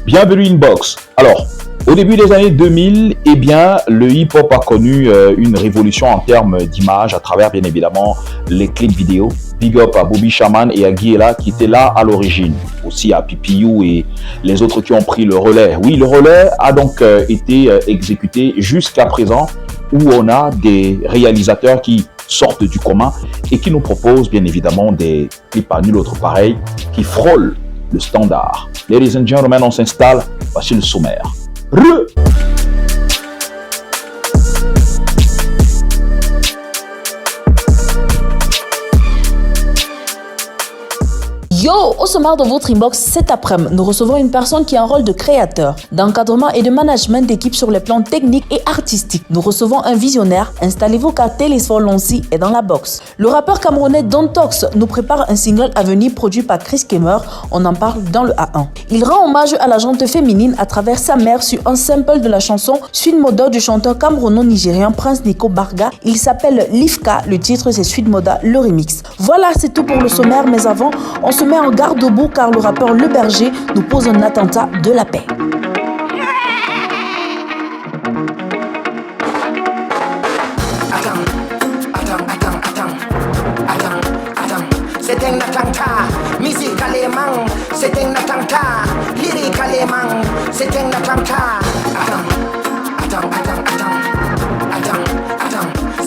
Bienvenue Inbox. Alors, au début des années 2000, eh bien, le hip-hop a connu une révolution en termes d'image à travers, bien évidemment, les clips vidéo. Big up à Bobby Shaman et à Guiela qui étaient là à l'origine. Aussi à PPU et les autres qui ont pris le relais. Oui, le relais a donc été exécuté jusqu'à présent où on a des réalisateurs qui sortent du commun et qui nous proposent, bien évidemment, des clips à nul autre pareil qui frôlent le standard. Ladies and gentlemen, on s'installe. Voici le sommaire. Yo, au sommaire de votre inbox cet après-midi, nous recevons une personne qui a un rôle de créateur, d'encadrement et de management d'équipe sur les plans techniques et artistiques. Nous recevons un visionnaire. Installez-vous car Télésphore Lonsi est dans la box. Le rappeur camerounais Don Tox nous prépare un single à venir produit par Chris Kemmer. On en parle dans le A1. Il rend hommage à la gente féminine à travers sa mère sur un sample de la chanson Sweet Moda du chanteur camerouno-nigérien Prince Nico Barga. Il s'appelle Lifka. Le titre c'est Sweet Moda, le remix. Voilà, c'est tout pour le sommaire, mais avant, on se met en garde-boue car le rappeur Le Berger nous pose un attentat de la paix. C'est un attentat, musicalement, c'est un attentat, lyricalement, c'est un attentat.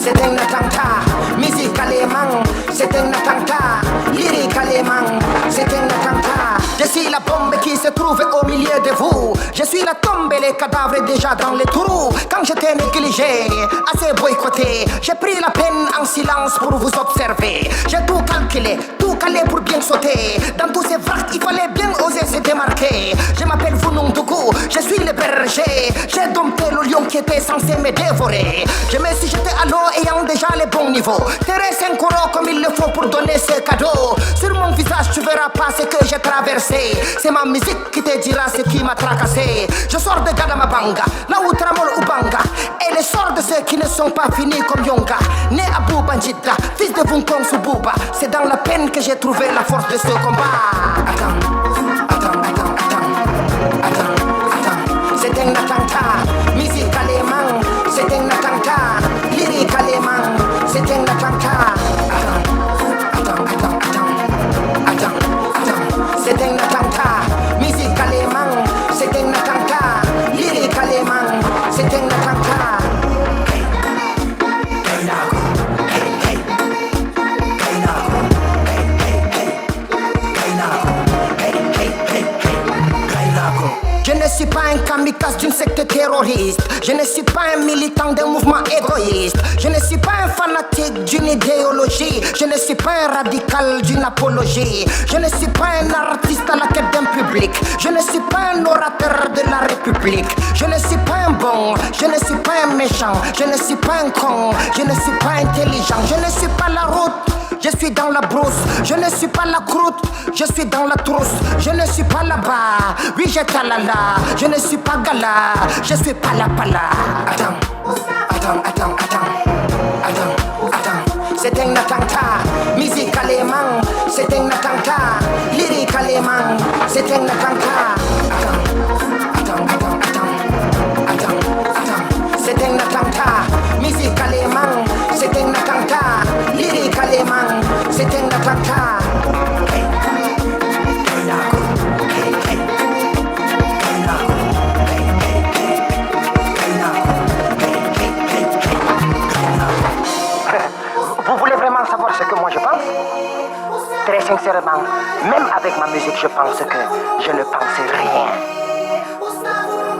C'est un attentat, musicalement, c'est un attentat, lyricalement, c'est un attentat. Je suis la bombe qui se trouve au milieu de vous. Je suis la tombe et les cadavres déjà dans les trous. Quand j'étais négligé, assez boycotté, j'ai pris la peine en silence pour vous observer. J'ai tout calculé, tout calé pour bien sauter. Dans tous ces vracs, il fallait bien oser se démarquer. Je m'appelle Vununduku, je suis le berger. J'ai dompté le lion qui était censé me dévorer. Je me suis jeté à l'eau ayant déjà les bons niveaux. Terré 5 euros comme il le faut pour donner ce cadeau. Sur mon visage, tu verras pas ce que j'ai traversé. C'est ma musique qui te dira ce qui m'a tracassé. Je sors de Gadamabanga, là où Tramol Ubanga. Et les sorts de ceux qui ne sont pas finis comme Yonga. Né à Boubanjidra, fils de Vunkong Sububa. C'est dans la peine que j'ai trouvé la force de ce combat. Attends. C'est un attentat, musicalement, c'est un attentat, lyricalement, c'est un attentat. C'est un attentat, musicalement, c'est un attentat, lyricalement, c'est un attentat. Je ne suis pas un kamikaze d'une secte terroriste. Je ne suis pas un militant d'un mouvement égoïste. Je ne suis pas un fanatique d'une idéologie. Je ne suis pas un radical d'une apologie. Je ne suis pas un artiste à la quête d'un public. Je ne suis pas un orateur de la République. Je ne suis pas un bon, je ne suis pas un méchant. Je ne suis pas un con, je ne suis pas intelligent. Je ne suis pas la route, je suis dans la brousse. Je ne suis pas la croûte, je suis dans la trousse. Je ne suis pas là-bas, oui j'ai talala. Je ne suis pas gala, je suis pas la pala. Attends. C'est un attentat, musicalement, c'est un attentat, lyricalement, c'est un attentat. C'est un attentat, musicalement, c'est un attentat, lyricalement, c'est un attentat. Vous voulez vraiment savoir ce que moi je pense? Très sincèrement, même avec ma musique, je pense que je ne pense rien.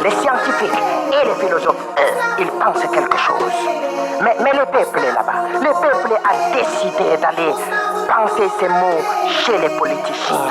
Les scientifiques et les philosophes, eux, ils pensent quelque chose. Mais le peuple est là-bas. Le peuple a décidé d'aller penser ces mots chez les politiciens.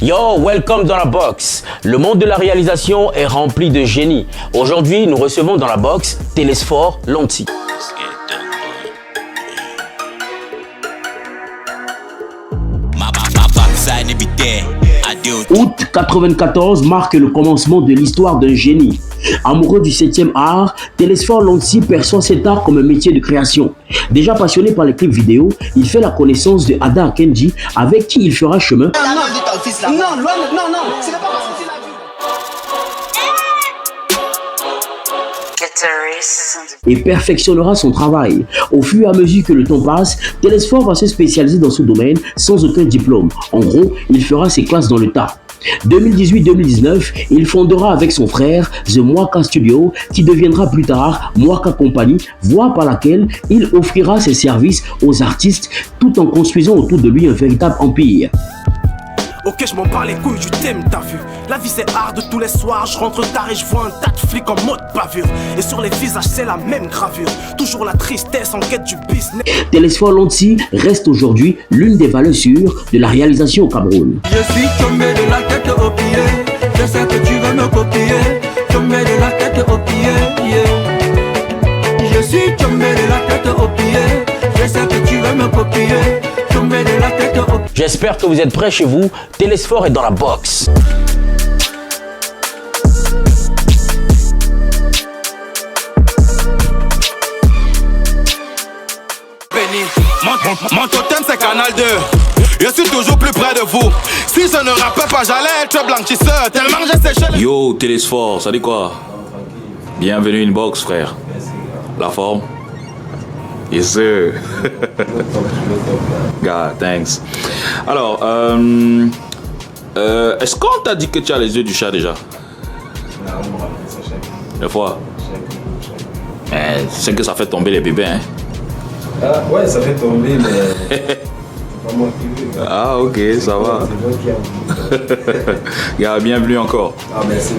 Yo, welcome dans la box. Le monde de la réalisation est rempli de génies. Aujourd'hui, nous recevons dans la box Télésphore Lanty. Août 94 marque le commencement de l'histoire d'un génie. Amoureux du 7e art, Télésphore Lanty perçoit cet art comme un métier de création. Déjà passionné par les clips vidéo, il fait la connaissance de Ada Akenji, avec qui il fera chemin. Et perfectionnera son travail. Au fur et à mesure que le temps passe, Télésphore va se spécialiser dans ce domaine sans aucun diplôme. En gros, il fera ses classes dans le tas. 2018-2019, il fondera avec son frère The Mwaka Studio, qui deviendra plus tard Mwaka Company, voie par laquelle il offrira ses services aux artistes tout en construisant autour de lui un véritable empire. Ok, je m'en bats les couilles du thème, t'as vu. La vie c'est hard tous les soirs, je rentre tard et je vois un tas de flics en mode bavure. Et sur les visages c'est la même gravure, toujours la tristesse en quête du business. Télésphore Lanty reste aujourd'hui l'une des valeurs sûres de la réalisation au Cameroun. Je suis tombé de la tête aux pieds, je sais que tu veux me copier. Tombé de la tête aux pieds, yeah. Je suis tombé de la tête aux pieds, je sais que tu veux me copier. Tombé de la tête aux pieds. J'espère que vous êtes prêts chez vous. Télésphore est dans la box. Mon totem c'est Canal 2. Je suis toujours plus près de vous. Si je ne rappelle pas, j'allais être blanchisseur. Tellement j'ai séché les... Yo, Télésphore, ça dit quoi? Bienvenue inbox, frère. La forme? Yes, sir. God, thanks. Alors, est-ce qu'on t'a dit que tu as les yeux du chat déjà? Des fois. C'est que ça fait tomber les bébés, hein? Ah, ouais, ça fait tomber, mais. C'est pas moi qui veux. Ah, ok, ça va. Bienvenue encore. Ah, merci.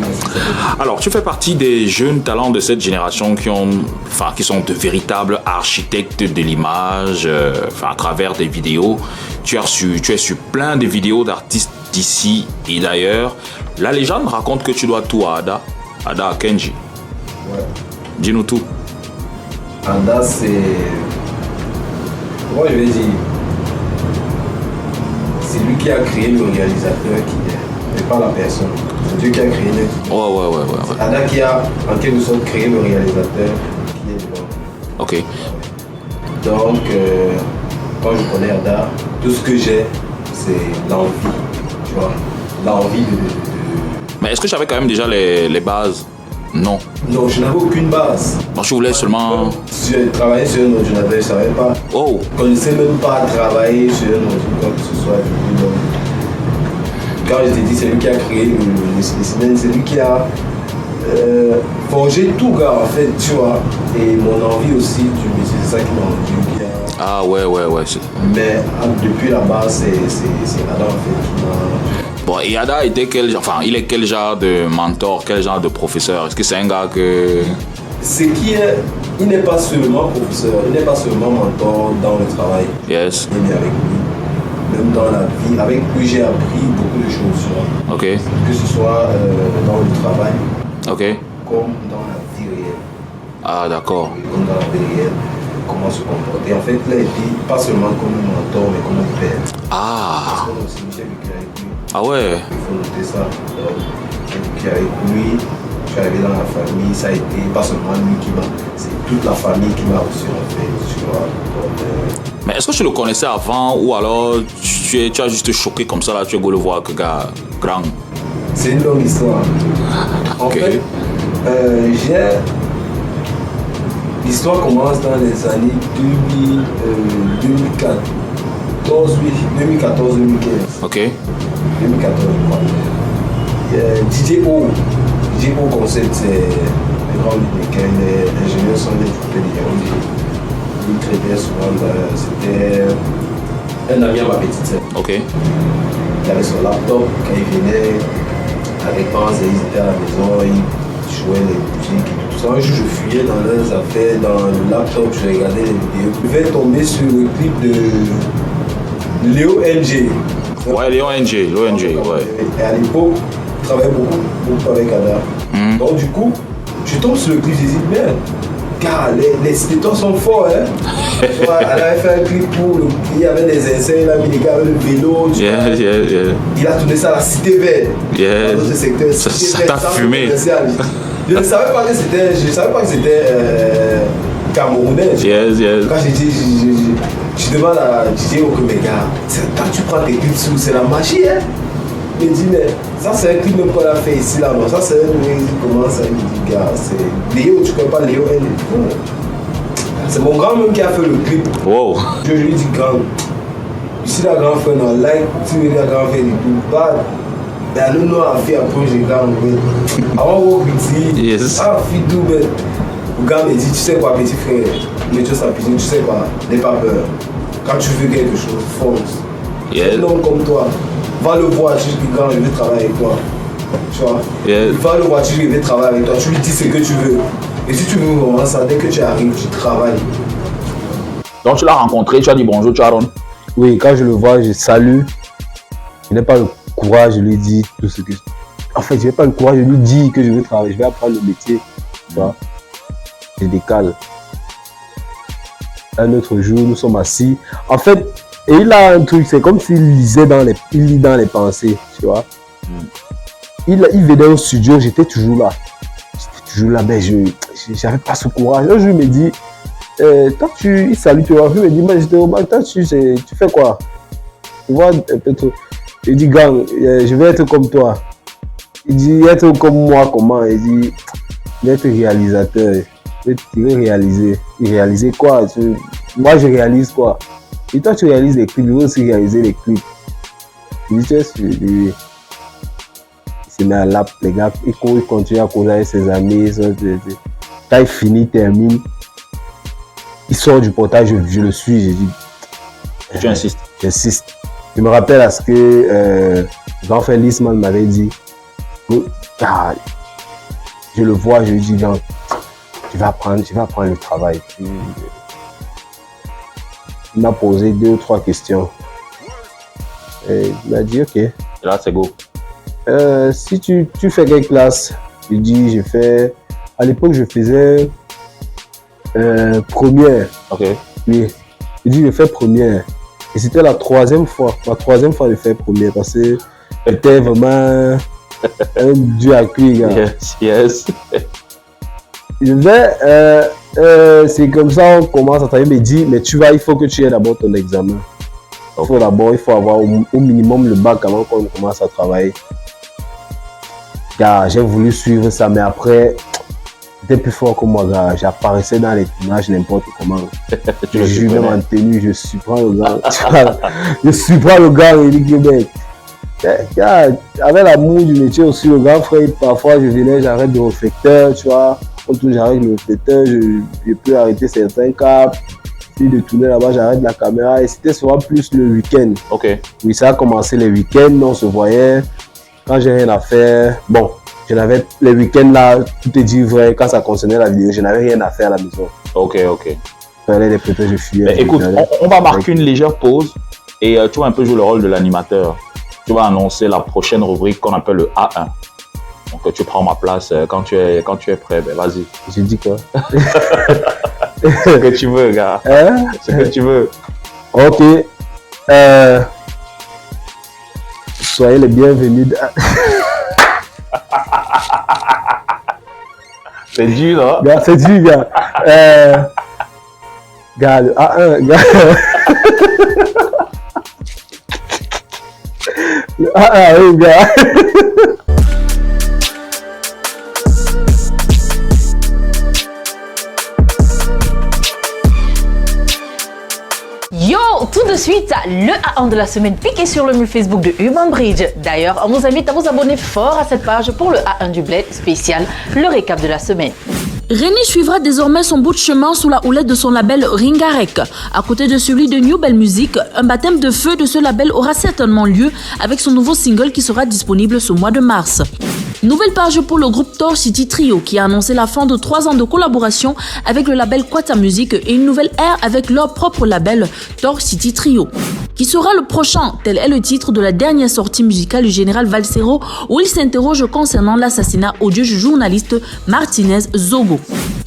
Alors, tu fais partie des jeunes talents de cette génération qui sont de véritables architectes de l'image, à travers des vidéos. Tu es sur plein de vidéos d'artistes d'ici et d'ailleurs. La légende raconte que tu dois tout à Ada Akenji. Ouais. Dis-nous tout. Ada, c'est. Comment je vais dire? C'est lui qui a créé le réalisateur qui est, mais pas la personne. C'est Dieu qui a créé le. Ouais. Ada qui a en quelque sorte créé le réalisateur qui est devant. Ok. Donc, quand je connais Ada, tout ce que j'ai, c'est l'envie. Tu vois, l'envie de. Mais est-ce que j'avais quand même déjà les bases? Non. Non, je n'avais aucune base. Moi, je voulais seulement. J'ai travaillé sur un ordinateur, je ne savais pas. Oh. Je ne connaissais même pas travailler sur un ordinateur, que ce soit. Quand je t'ai dit, c'est lui qui a créé le spécimen, c'est lui qui a forgé tout, gars, en fait, tu vois. Et mon envie aussi du métier, c'est ça qui m'a rendu. Ah, ouais. Mais depuis là-bas, c'est Ada, en fait, qui m'a. Bon, et Ada était il est quel genre de mentor, quel genre de professeur? Est-ce que c'est un gars que... Il n'est pas seulement professeur, il n'est pas seulement mentor dans le travail. Yes. Il est avec lui, même dans la vie. Avec lui, j'ai appris beaucoup de choses. Ok. Que ce soit dans le travail, ok, comme dans la vie réelle. Ah, d'accord. Comme dans la vie réelle, comment se comporter. En fait, là, il dit pas seulement comme un mentor, mais comme un père. Ah. Parce qu'on a aussi Michel qui est avec lui. Ah ouais. Il faut noter ça. Qui est avec lui, je suis arrivé dans la famille, ça a été pas seulement lui qui m'a, c'est toute la famille qui m'a reçu en fait. Tu vois, mais est-ce que tu le connaissais avant ou alors tu as juste choqué comme ça là, tu es go le voir que gars grand? C'est une longue histoire. En fait, l'histoire commence dans les années 2014, 2014-2015. Ok. 2014, je crois. DJ O Concept, c'est un grand américain, il est ingénieur son équipé de Yaoundé. Il traitait souvent, c'était un ami à ma petite sœur. Ok. Il avait son laptop, quand il venait avec Hans, ils étaient à la maison, ils jouaient les musiques et tout ça. Un jour, je fouillais dans leurs affaires, dans le laptop, je regardais les vidéos. Je vais tomber sur le clip de Léo NG. Ouais, l'ONG, ouais. Et à l'époque, je travaillais beaucoup avec Ada. Donc du coup, je tombe sur le clip, je dis, merde, car les skateurs sont forts, hein. Elle avait fait un clip pour il y avait des essais, il a mis les gars avec le vélo. Il a tourné ça à la Cité Verte. Dans ce secteur. Ça t'a fumé. Je ne savais pas que c'était camerounais. Quand j'ai dit, je demande à DJ que mes gars, quand tu prends tes clips sous, c'est la magie, hein. Il me dit, mais ça c'est un clip même qu'on a fait ici, là, non, ça c'est un comment ça, il me dit, gars, c'est Léo, tu connais pas Léo, c'est mon grand même qui a fait le clip. Wow. Je lui dis, grand, ici la grand frère, non, like, tu veux la grand frère, du tout, pas, mais nous, on a fait un projet grand, mais avant, on dit, ah, fidou, mais, le gars me dit, tu sais quoi, petit frère, mais tu sais quoi, n'aie pas peur. Quand tu veux quelque chose, fonce. Un homme comme toi, va le voir, tu dis, quand je vais travailler avec toi. Tu vois, va le voir, je vais travailler avec toi. Tu lui dis ce que tu veux. Et si tu veux vraiment ça, dès que tu arrives, tu travailles. Donc tu l'as rencontré, tu as dit bonjour, Charon. Oui, quand je le vois, je salue. Je n'ai pas le courage, je lui dis tout ce que je... En fait, je n'ai pas le courage, je lui dis que je vais travailler, je vais apprendre le métier. Tu vois, je décale. Un autre jour, nous sommes assis. En fait, et il a un truc, c'est comme s'il lisait il lit dans les pensées, tu vois. Il venait au studio, j'étais toujours là. Mais je n'avais pas ce courage. Un jour, il me dit, toi, il salue, tu vois. Il me dit, mais j'étais au bar, toi, tu fais quoi? Tu vois, un peu trop. Il dit, gang, je vais être comme toi. Il dit, être comme moi, comment? Il dit, être réalisateur. Tu veux réaliser. Réaliser quoi? Moi, je réalise quoi? Et toi, tu réalises les clips, je veux aussi réaliser les clips. Il dit, tu es sûr? Il se met à l'app, les gars, il continue à causer avec ses amis. Quand il finit, il termine. Il sort du portail, je le suis, j'ai dit. Tu insistes? J'insiste. Je me rappelle à ce que grand frère Lisman m'avait dit. Je le vois, je lui dis, non, tu vas apprendre le travail. Il m'a posé 2 ou 3 questions. Et il m'a dit, ok. Et là, c'est go. Si tu fais quelle classe? Je dis, je fais... À l'époque, je faisais première. Ok. Oui. Je dis, je fais première. Et c'était la 3e fois. Ma 3e fois de faire première. Parce que j'étais vraiment un dieu à cuire, gars. Yes. Je vais... c'est comme ça on commence à travailler. Il me dit, mais il faut que tu aies d'abord ton examen. Il faut avoir au minimum le bac avant qu'on commence à travailler. Car j'ai voulu suivre ça, mais après, c'était plus fort que moi, gars. J'apparaissais dans les tournages n'importe comment. Je jure même en tenue, je surprends le gars. Je surprends le gars et il dit, mec. Avec l'amour du métier aussi, le grand frère, parfois je venais, j'arrête le réflecteur, tu vois. Quand j'arrête le réflecteur, je peux arrêter certains câbles. De tourner là-bas, j'arrête la caméra et c'était souvent plus le week-end. Ok. Oui, ça a commencé les week-ends, on se voyait. Quand j'ai rien à faire, bon, les week-ends là, tout est dit vrai, quand ça concernait la vidéo, je n'avais rien à faire à la maison. Ok. Je faisais des peut-être, je fuyais. Écoute, on va marquer une légère pause et tu vas un peu jouer le rôle de l'animateur. Tu vas annoncer la prochaine rubrique qu'on appelle le A1. Donc tu prends ma place quand tu es prêt, ben vas-y. J'ai dit quoi? Ce que tu veux, gars. Ce que tu veux. Ok. Soyez les bienvenus. C'est dur, hein? Gars, c'est dur, gars. Gars, le A1, gars. Le A1, oui, gars. Yo, tout de suite, le A1 de la semaine piqué sur le mur Facebook de Urban Bridge. D'ailleurs, on vous invite à vous abonner fort à cette page pour le A1 du Bled spécial, le récap de la semaine. Rémi suivra désormais son bout de chemin sous la houlette de son label Ringarek. À côté de celui de New Bell Music, un baptême de feu de ce label aura certainement lieu avec son nouveau single qui sera disponible ce mois de mars. Nouvelle page pour le groupe Thor City Trio qui a annoncé la fin de 3 ans de collaboration avec le label Quata Music et une nouvelle ère avec leur propre label Thor City Trio. Qui sera le prochain? Tel est le titre de la dernière sortie musicale du général Valsero où il s'interroge concernant l'assassinat odieux du journaliste Martinez Zogo.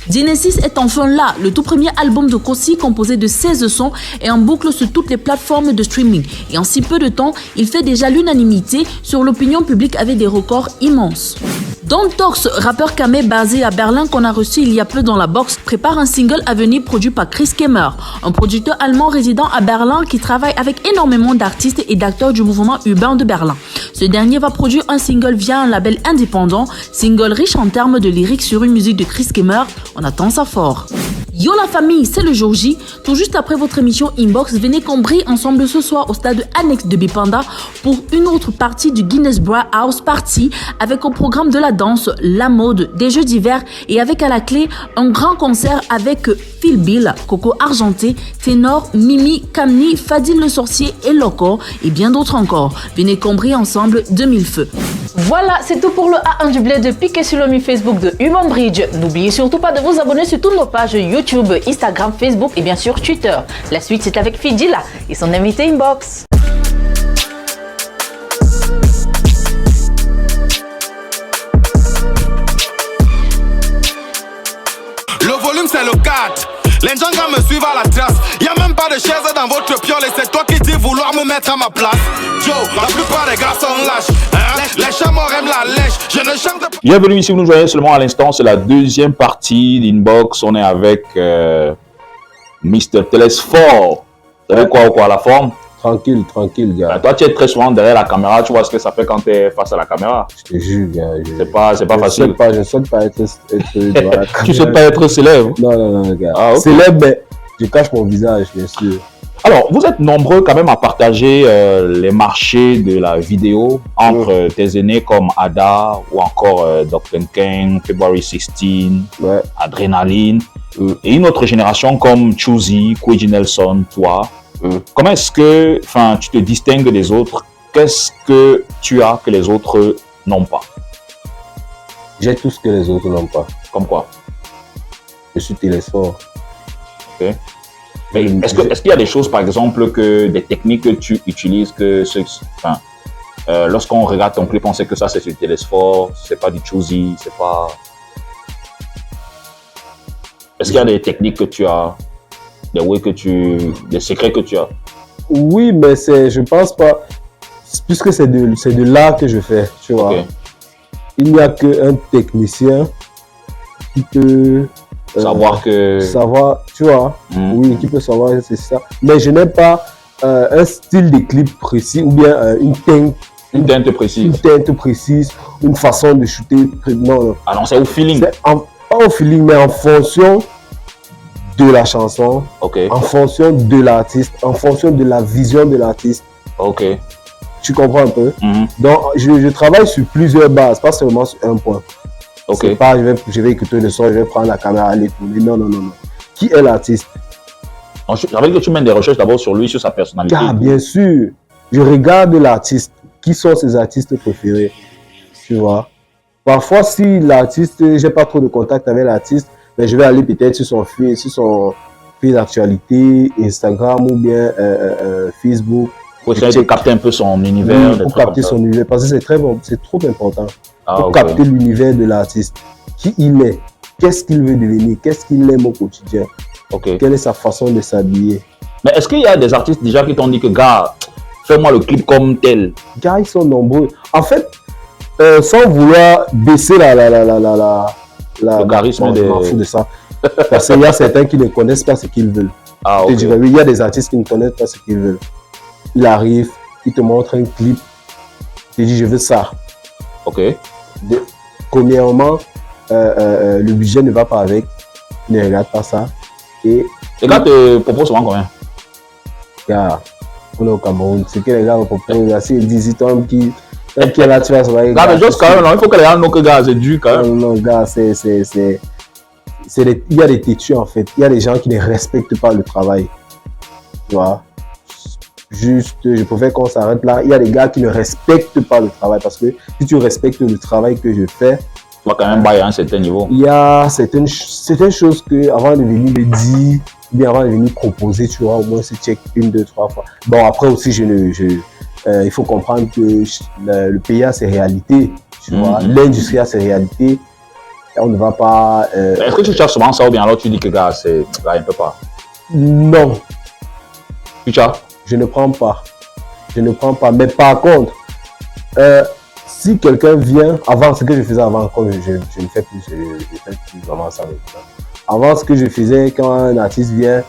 Genesis est enfin là, le tout premier album de Kossi composé de 16 sons et en boucle sur toutes les plateformes de streaming. Et en si peu de temps, il fait déjà l'unanimité sur l'opinion publique avec des records immenses. Don Tox, rappeur camé basé à Berlin qu'on a reçu il y a peu dans la box, prépare un single à venir produit par Chris Kemmer, un producteur allemand résident à Berlin qui travaille avec énormément d'artistes et d'acteurs du mouvement urbain de Berlin. Ce dernier va produire un single via un label indépendant, single riche en termes de lyrics sur une musique de Chris Kemmer. On attend ça fort. Yo la famille, c'est le jour J. Tout juste après votre émission Inbox, venez qu'on brille ensemble ce soir au stade annexe de Bipanda pour une autre partie du Guinness Bra House Party avec au programme de la danse, la mode, des jeux d'hiver et avec à la clé un grand concert avec Phil Bill, Coco Argenté, Ténor, Mimi, Camni, Fadil le Sorcier et Loco et bien d'autres encore. Venez qu'on brille ensemble de mille feux. Voilà, c'est tout pour le A1 du bled. Piquez sur le mi Facebook de Human Bridge. N'oubliez surtout pas de vous abonner sur toutes nos pages YouTube, Instagram, Facebook et bien sûr Twitter. La suite, c'est avec Fidjila et son invité Inbox. Le volume, c'est le 4. Les gens me suivent à la trace. Y'a même pas de chaise dans votre piole et c'est toi qui dis vouloir me mettre à ma place. Joe, la plupart des gars sont lâches. Les chats aiment la lèche. Je ne chante pas. Bienvenue si vous nous joignez seulement à l'instant. C'est la deuxième partie d'Inbox. On est avec Mr. Telesphore. Vous savez quoi, la forme? Tranquille, gars. Toi, tu es très souvent derrière la caméra. Tu vois ce que ça fait quand tu es face à la caméra. Je te jure, gars. C'est pas facile. Je ne souhaite pas être devant la caméra. Tu ne souhaites pas être célèbre? Non, gars. Ah, okay. Célèbre, mais je cache mon visage, bien sûr. Alors, vous êtes nombreux quand même à partager les marchés de la vidéo entre tes aînés comme Ada ou encore Dr. Kane, February 16, Adrenaline et une autre génération comme Choosy, Quiji Nelson, toi. Comment est-ce que tu te distingues des autres? Qu'est-ce que tu as que les autres n'ont pas? J'ai tout ce que les autres n'ont pas. Comme quoi? Je suis Telesphore. Ok. Mais est-ce qu'il y a des choses, par exemple, des techniques que tu utilises lorsqu'on regarde ton clip, on sait que ça c'est du Telesphore, c'est pas du Choosy, c'est pas... Est-ce qu'il y a des techniques que tu as, des secrets que tu as? Oui, mais je pense pas, puisque c'est de l'art que je fais, tu vois. Okay. Il n'y a qu'un technicien qui peut... savoir, tu vois, oui, qui peut savoir, c'est ça. Mais je n'ai pas un style de clip précis ou bien une teinte précise, une façon de shooter. Non. Ah non, c'est au feeling. Pas au feeling, mais en fonction de la chanson, en fonction de l'artiste, en fonction de la vision de l'artiste. Ok. Tu comprends un peu? Donc, je travaille sur plusieurs bases, pas seulement sur un point. Okay. C'est pas je vais écouter le son, je vais prendre la caméra, aller tourner. Non. Qui est l'artiste? J'avais dit que tu mènes des recherches d'abord sur lui, sur sa personnalité. Ah, bien sûr. Je regarde l'artiste. Qui sont ses artistes préférés? Tu vois. Parfois, si l'artiste, j'ai pas trop de contact avec l'artiste, mais je vais aller peut-être sur son fil d'actualité, Instagram ou bien Facebook. Pour essayer de capter un peu son univers. Pour capter son univers, parce que c'est très bon, c'est trop important. Pour capter l'univers de l'artiste. Qui il est, qu'est-ce qu'il veut devenir, qu'est-ce qu'il aime au quotidien, quelle est sa façon de s'habiller. Mais est-ce qu'il y a des artistes déjà qui t'ont dit que, gars, fais-moi le clip comme tel? Gars, ils sont nombreux. En fait, sans vouloir baisser le charisme, je m'en fous de ça. Parce qu'il y a certains qui ne connaissent pas ce qu'ils veulent. Il y a des artistes qui ne connaissent pas ce qu'ils veulent. Il arrive, il te montre un clip, il te dit je veux ça. Premièrement, le budget ne va pas avec, ne regarde pas ça. Et les gars te proposent souvent combien? Gars, on est au Cameroun, c'est que les gars me proposent assez 18 ans qui est là, tu vas savoir. Gars, mais juste quand même, il faut que les gens know que gars, c'est dur quand même. Non, gars, il y a des têtus en fait, il y a des gens qui ne respectent pas le travail. Tu vois? juste, je préfère qu'on s'arrête là. Il y a des gars qui ne respectent pas le travail parce que si tu respectes le travail que je fais, tu vas quand même bailler à un certain niveau. Il y a certaines choses que avant de venir me dire, ou bien avant de venir proposer, tu vois, au moins se check 1, 2, 3 fois. Bon, après aussi, il faut comprendre que le pays a ses réalités, tu vois, l'industrie a ses réalités. On ne va pas... Est-ce que tu cherches souvent ça ou bien alors tu dis que gars, il ne peut pas? Non. Tu cherches? Je ne prends pas. Mais par contre, si quelqu'un vient, avant ce que je faisais avant, comme je ne fais plus, je fais plus vraiment ça maintenant. Avant ce que je faisais, quand un artiste vient,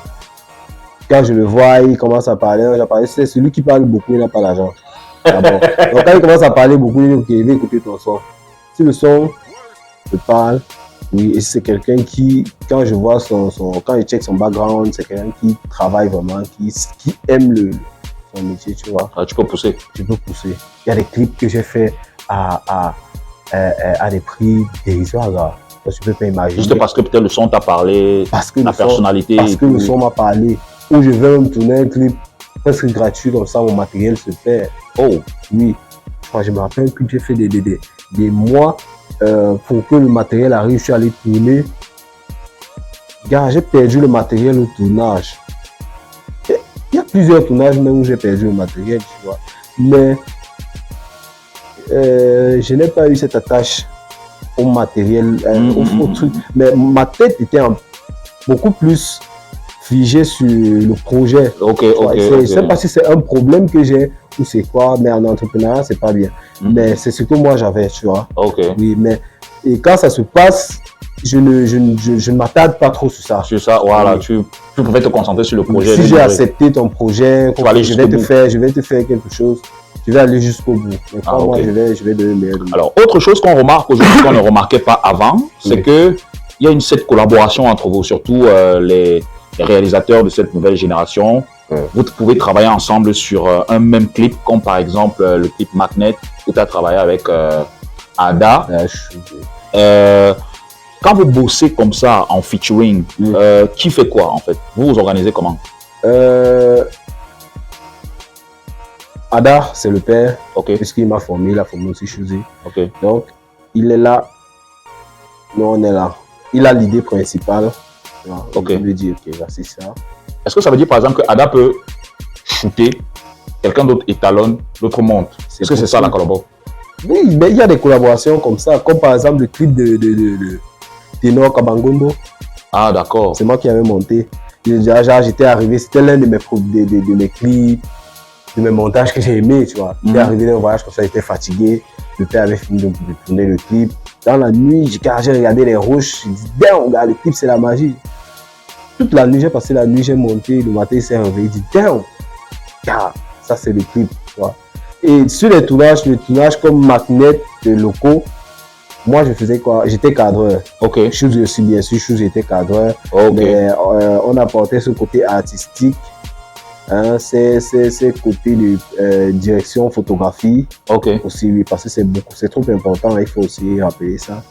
quand je le vois, il commence à parler, c'est celui qui parle beaucoup, il n'a pas d'argent. Ah bon. Donc quand il commence à parler beaucoup, il dit ok, il va écouter ton son. Si le son te parle, oui, et c'est quelqu'un qui, quand je vois quand je check son background, c'est quelqu'un qui travaille vraiment, qui aime son métier, tu vois. Ah, tu peux pousser. Je peux pousser. Il y a des clips que j'ai fait à des prix dérisoires, là. Tu peux pas imaginer. Juste parce que peut-être le son t'a parlé, la personnalité. Parce que le son m'a parlé. Ou je vais me tourner un clip presque gratuit, comme ça mon matériel se perd. Oh, oui. Je me rappelle que j'ai fait des mois pour que le matériel arrive. Je suis allé tourner. Gars, j'ai perdu le matériel au tournage. Il y a plusieurs tournages même où j'ai perdu le matériel, tu vois. Mais je n'ai pas eu cette attache au matériel, au truc. Mais ma tête était beaucoup plus figée sur le projet. Je ne sais pas si c'est un problème que j'ai ou c'est quoi, mais en entrepreneuriat, c'est pas bien. Mais c'est ce que moi j'avais, tu vois. Oui, mais et quand ça se passe, je ne m'attarde pas trop sur ça. Sur ça, voilà, tu pouvais te concentrer sur le projet. Si j'ai accepté ton projet, je vais te faire quelque chose. Je vais aller jusqu'au bout. Moi, je vais donner le meilleur. Alors, autre chose qu'on remarque aujourd'hui, qu'on ne remarquait pas avant, c'est qu'il y a cette collaboration entre vous, surtout les réalisateurs de cette nouvelle génération. Vous pouvez travailler ensemble sur un même clip, comme par exemple le clip Magnet, où tu as travaillé avec Ada. Quand vous bossez comme ça en featuring, qui fait quoi en fait? Vous vous organisez comment? Ada, c'est le père, puisqu'il m'a formé, il a formé aussi Chouzé. Donc, il est là, nous on est là. Il a l'idée principale. Je lui dis, ok, c'est ça. Est-ce que ça veut dire par exemple que Ada peut shooter, quelqu'un d'autre étalonne, l'autre monte? Est-ce que c'est ça la collaboration? Oui, mais il y a des collaborations comme ça, comme par exemple le clip de Ténor Kabangondo. Ah, d'accord. C'est moi qui avais monté. J'étais arrivé, c'était l'un de mes clips, de mes montages que j'ai aimé, tu vois. J'étais arrivé dans un voyage comme ça, j'étais fatigué. Le père avait fini de tourner le clip. Dans la nuit, j'ai regardé les roches, j'ai dit, damn, regarde, le clip, c'est la magie. Toute la nuit, j'ai passé la nuit, j'ai monté, le matin, il s'est réveillé, il dit, damn, ça c'est le clip, tu vois. Et sur les tournages comme Magnet de locaux, moi je faisais quoi? J'étais cadreur. Chouz aussi, bien sûr, Chouz était cadreur. Mais on apportait ce côté artistique. C'est côté de direction photographie aussi, oui, parce que c'est trop important, il faut aussi rappeler ça.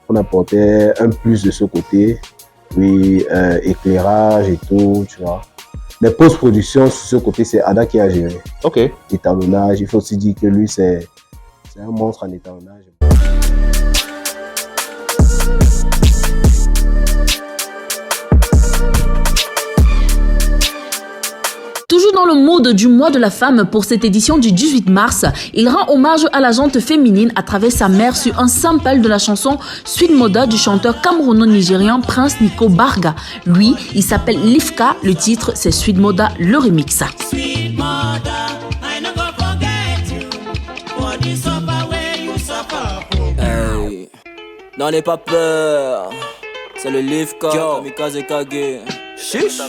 On apportait un plus de ce côté, oui, éclairage et tout, tu vois. Les post-production sur ce côté, c'est Ada qui a géré. Étalonnage, il faut aussi dire que lui, c'est un monstre en étalonnage. Toujours dans le mood du mois de la femme pour cette édition du 18 mars, il rend hommage à la gente féminine à travers sa mère sur un sample de la chanson Sweet Moda du chanteur camerouno-nigérien Prince Nico Barga. Lui, il s'appelle Lifka, le titre c'est Sweet Moda, le remix. Sweet Moda, I never forget you, for the suffer where you suffer. Hey, n'en aie pas peur, c'est le Lifka, Kamikaze Kage. Chiche.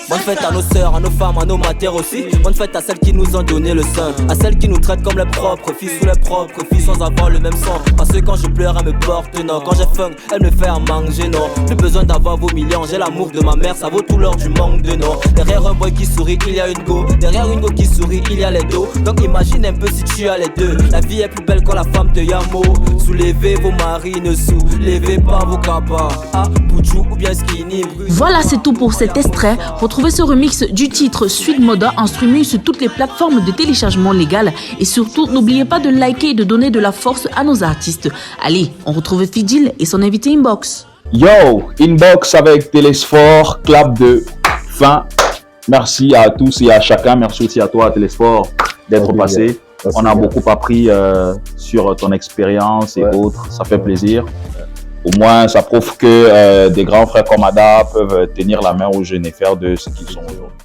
Bonne fête à nos sœurs, à nos femmes, à nos matères aussi. Bonne fête à celles qui nous ont donné le sein, à celles qui nous traitent comme les propres fils ou les propres filles sans avoir le même sang. Parce que quand je pleure, elle me porte non. Quand j'ai faim, elle me fait à manger non. Plus besoin d'avoir vos millions, j'ai l'amour de ma mère, ça vaut tout l'or du manque de non. Derrière un boy qui sourit, il y a une go. Derrière une go qui sourit, il y a les dos. Donc imagine un peu si tu as les deux. La vie est plus belle quand la femme te yamo. Soulevez vos marines, soulevez pas vos capas. Ah, Boudjou ou bien Skinny. Voilà, c'est tout pour cet extrait. Retrouvez Retrouvez ce remix du titre Suite Moda en streaming sur toutes les plateformes de téléchargement légales. Et surtout, n'oubliez pas de liker et de donner de la force à nos artistes. Allez, on retrouve Fidil et son invité Inbox. Yo, Inbox avec Télésphore, clap de fin. Merci à tous et à chacun. Merci aussi à toi, Télésphore, d'être passé. On a beaucoup appris sur ton expérience et autres. Ça fait plaisir. Au moins, ça prouve que des grands frères comme Ada peuvent tenir la main aux jeunes et faire de ce qu'ils sont aujourd'hui.